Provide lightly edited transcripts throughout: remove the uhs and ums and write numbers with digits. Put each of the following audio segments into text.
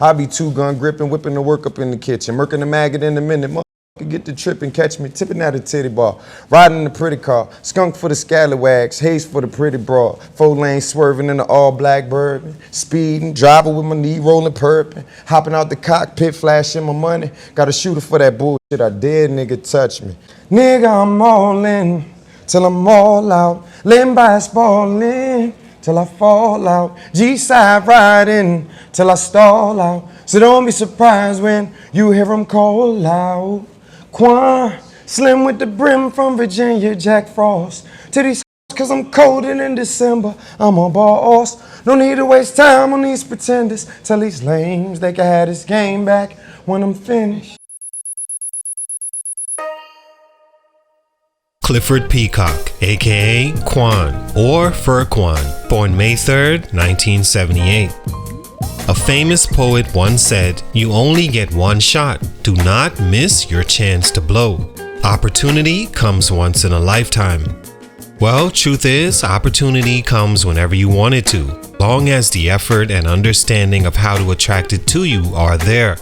I be two-gun gripping, whipping the work up in the kitchen, murking the maggot in a minute. Get the trip and catch me tipping at a titty bar, riding in the pretty car, skunk for the scallywags, haze for the pretty broad, 4-lane swerving in the all-black bourbon, speeding, driving with my knee rolling purping, hopping out the cockpit, flashing my money, got a shooter for that bullshit, I dare nigga touch me. Nigga, I'm all in, till I'm all out, laying by spalling, till I fall out, G-side riding, till I stall out, so don't be surprised when you hear them call out. Quan, slim with the brim from Virginia, Jack Frost. To these cause I'm colder in December, I'm a boss. No need to waste time on these pretenders. Tell these lames they can have this game back when I'm finished. Clifford Peacock, aka Quan, or Fur Quan, born May 3rd, 1978. A famous poet once said, "You only get one shot. Do not miss your chance to blow. Opportunity comes once in a lifetime." Well, truth is, opportunity comes whenever you want it to, long as the effort and understanding of how to attract it to you are there.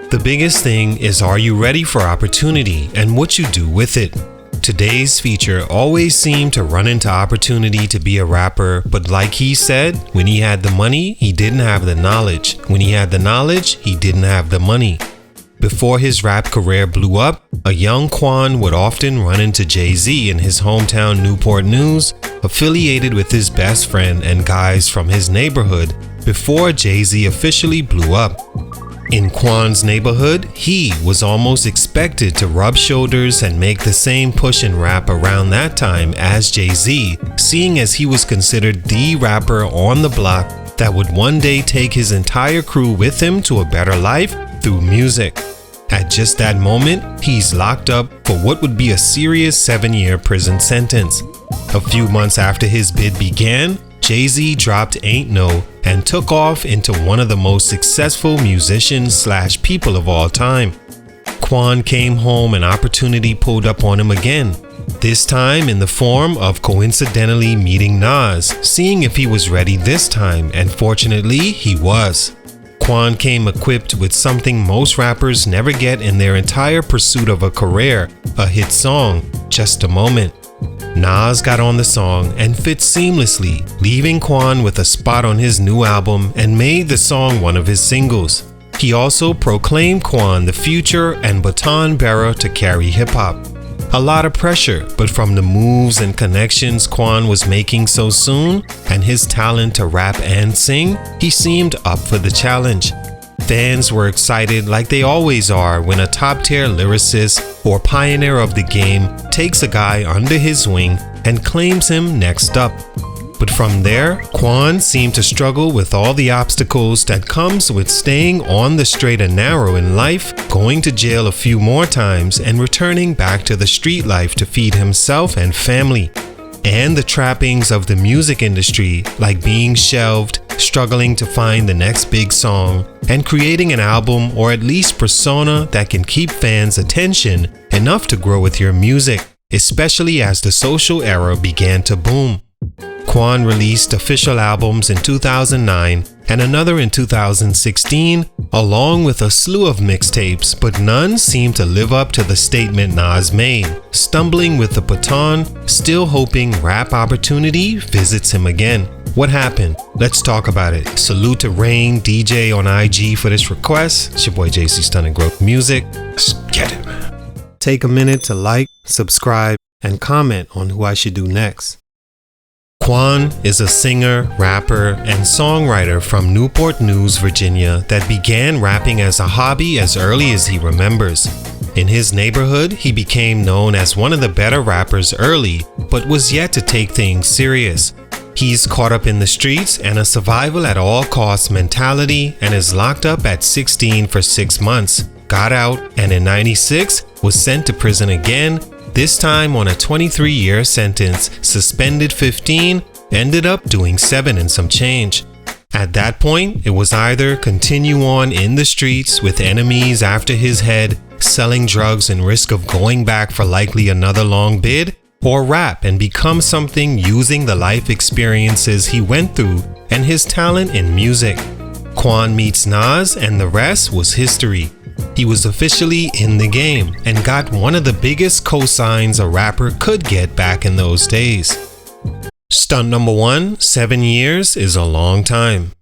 The biggest thing is, are you ready for opportunity and what you do with it? Today's feature always seemed to run into opportunity to be a rapper, but like he said, when he had the money, he didn't have the knowledge. When he had the knowledge, he didn't have the money. Before his rap career blew up, a young Quan would often run into Jay-Z in his hometown Newport News, affiliated with his best friend and guys from his neighborhood before Jay-Z officially blew up. In Quan's neighborhood, he was almost expected to rub shoulders and make the same push in rap around that time as Jay-Z, seeing as he was considered the rapper on the block that would one day take his entire crew with him to a better life through music. At just that moment, he's locked up for what would be a serious 7-year prison sentence. A few months after his bid began, Jay-Z dropped Ain't No and took off into one of the most successful musicians / people of all time. Quan came home and opportunity pulled up on him again, this time in the form of coincidentally meeting Nas, seeing if he was ready this time, and fortunately he was. Quan came equipped with something most rappers never get in their entire pursuit of a career, a hit song, Just a Moment. Nas got on the song and fit seamlessly, leaving Quan with a spot on his new album and made the song one of his singles. He also proclaimed Quan the future and baton bearer to carry hip-hop. A lot of pressure, but from the moves and connections Quan was making so soon, and his talent to rap and sing, he seemed up for the challenge. Fans were excited like they always are when a top-tier lyricist or pioneer of the game takes a guy under his wing and claims him next up. But from there, Quan seemed to struggle with all the obstacles that comes with staying on the straight and narrow in life, going to jail a few more times and returning back to the street life to feed himself and family. And the trappings of the music industry, like being shelved, struggling to find the next big song, and creating an album or at least persona that can keep fans' attention enough to grow with your music, especially as the social era began to boom. Quan released official albums in 2009 and another in 2016, along with a slew of mixtapes, but none seemed to live up to the statement Nas made, stumbling with the baton, still hoping rap opportunity visits him again. What happened? Let's talk about it. Salute to Rain DJ on IG for this request. It's your boy JC Stunted Growth Music. Let's get it, man. Take a minute to like, subscribe, and comment on who I should do next. Quan is a singer, rapper, and songwriter from Newport News, Virginia that began rapping as a hobby as early as he remembers. In his neighborhood, he became known as one of the better rappers early, but was yet to take things serious. He's caught up in the streets and a survival at all costs mentality and is locked up at 16 for 6 months, got out, and in 96 was sent to prison again, this time on a 23-year sentence, suspended 15, ended up doing 7 and some change. At that point, it was either continue on in the streets with enemies after his head, selling drugs and risk of going back for likely another long bid, or rap and become something using the life experiences he went through and his talent in music. Quan meets Nas and the rest was history. He was officially in the game and got one of the biggest cosigns a rapper could get back in those days. Stunt number 1, 7 years is a long time.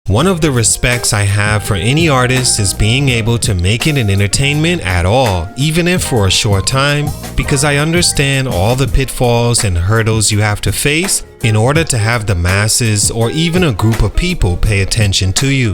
One of the respects I have for any artist is being able to make it an entertainment at all, even if for a short time, because I understand all the pitfalls and hurdles you have to face in order to have the masses or even a group of people pay attention to you.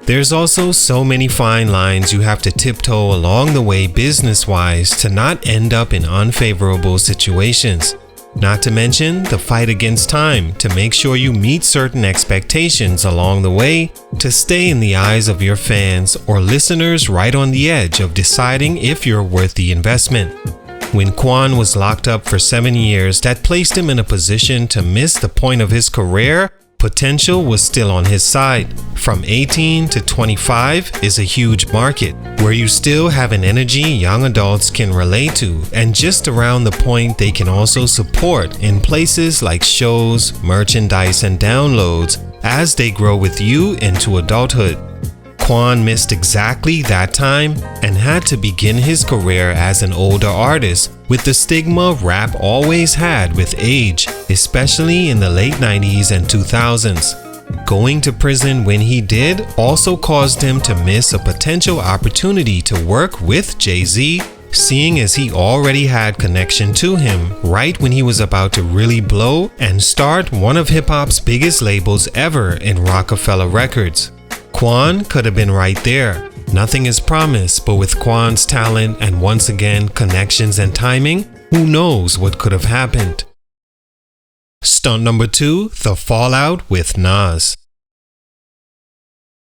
There's also so many fine lines you have to tiptoe along the way business-wise to not end up in unfavorable situations. Not to mention the fight against time to make sure you meet certain expectations along the way to stay in the eyes of your fans or listeners right on the edge of deciding if you're worth the investment. When Quan was locked up for 7 years, that placed him in a position to miss the point of his career. Potential was still on his side. From 18 to 25 is a huge market where you still have an energy young adults can relate to and just around the point they can also support in places like shows, merchandise, and downloads as they grow with you into adulthood. Quan missed exactly that time and had to begin his career as an older artist with the stigma rap always had with age, especially in the late 90s and 2000s. Going to prison when he did also caused him to miss a potential opportunity to work with Jay-Z, seeing as he already had connection to him right when he was about to really blow and start one of hip-hop's biggest labels ever in Rockefeller Records. Quan could have been right there. Nothing is promised, but with Quan's talent and once again connections and timing, who knows what could have happened. Stunt number 2, the fallout with Nas.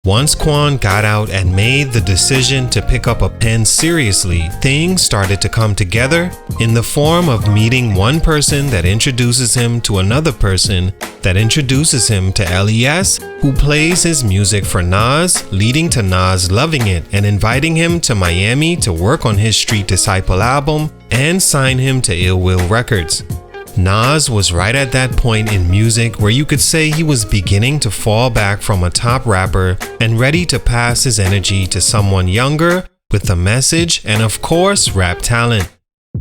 Once Quan got out and made the decision to pick up a pen seriously, things started to come together in the form of meeting one person that introduces him to another person that introduces him to LES, who plays his music for Nas, leading to Nas loving it and inviting him to Miami to work on his Street Disciple album and sign him to Ill Will Records. Nas was right at that point in music where you could say he was beginning to fall back from a top rapper and ready to pass his energy to someone younger with the message and of course rap talent.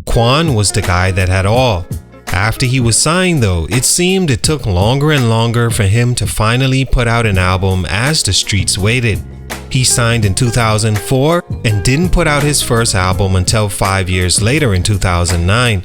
Quan was the guy that had all. After he was signed though, it seemed it took longer and longer for him to finally put out an album as the streets waited. He signed in 2004 and didn't put out his first album until 5 years later in 2009.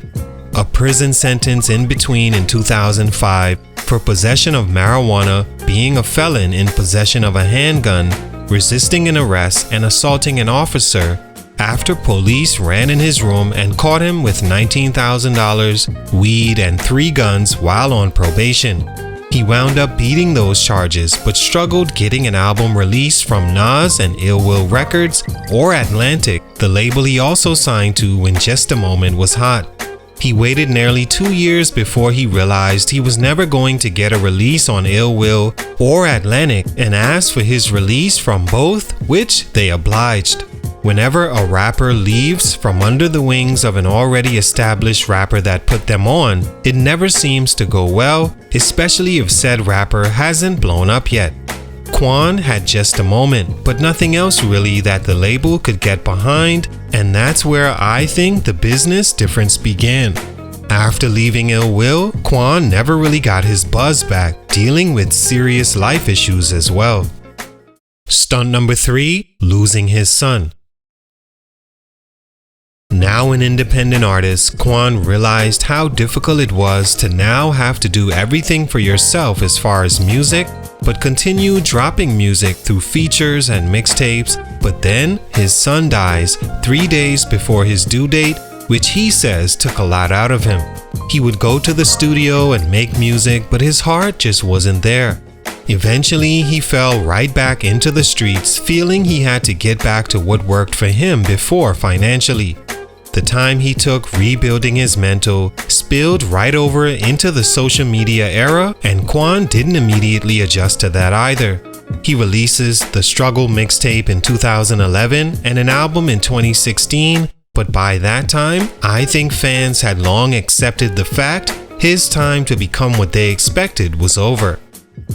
A prison sentence in between in 2005 for possession of marijuana, being a felon in possession of a handgun, resisting an arrest, and assaulting an officer after police ran in his room and caught him with $19,000, weed, and 3 guns while on probation. He wound up beating those charges but struggled getting an album released from Nas and Ill Will Records or Atlantic, the label he also signed to when Just a Moment was hot. He waited nearly 2 years before he realized he was never going to get a release on Ill Will or Atlantic and asked for his release from both, which they obliged. Whenever a rapper leaves from under the wings of an already established rapper that put them on, it never seems to go well, especially if said rapper hasn't blown up yet. Quan had Just a Moment, but nothing else really that the label could get behind, and that's where I think the business difference began. After leaving Ill Will, Quan never really got his buzz back, dealing with serious life issues as well. Stunt number 3, losing his son. Now an independent artist, Quan realized how difficult it was to now have to do everything for yourself as far as music, but continue dropping music through features and mixtapes. But then his son dies 3 days before his due date, which he says took a lot out of him. He would go to the studio and make music, but his heart just wasn't there. Eventually, he fell right back into the streets, feeling he had to get back to what worked for him before financially. The time he took rebuilding his mental spilled right over into the social media era, and Quan didn't immediately adjust to that either. He releases the Struggle mixtape in 2011 and an album in 2016, but by that time, I think fans had long accepted the fact his time to become what they expected was over.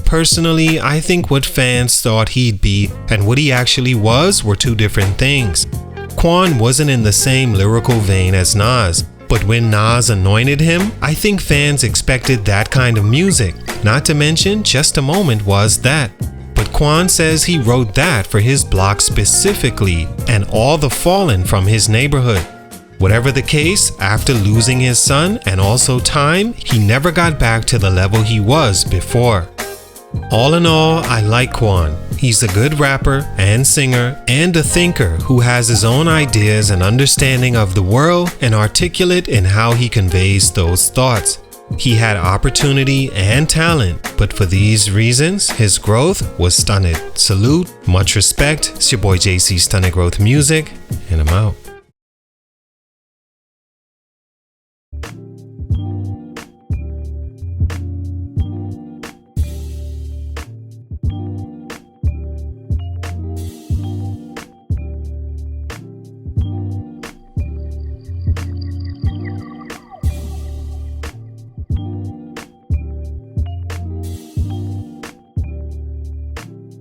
Personally, I think what fans thought he'd be and what he actually was were two different things. Quan wasn't in the same lyrical vein as Nas, but when Nas anointed him, I think fans expected that kind of music. Not to mention, Just a Moment was that. But Quan says he wrote that for his block specifically and all the fallen from his neighborhood. Whatever the case, after losing his son and also time, he never got back to the level he was before. All in all, I like Quan. He's a good rapper and singer and a thinker who has his own ideas and understanding of the world and articulate in how he conveys those thoughts. He had opportunity and talent, but for these reasons, his growth was stunted. Salute, much respect. It's your boy JC Stunted Growth Music, and I'm out.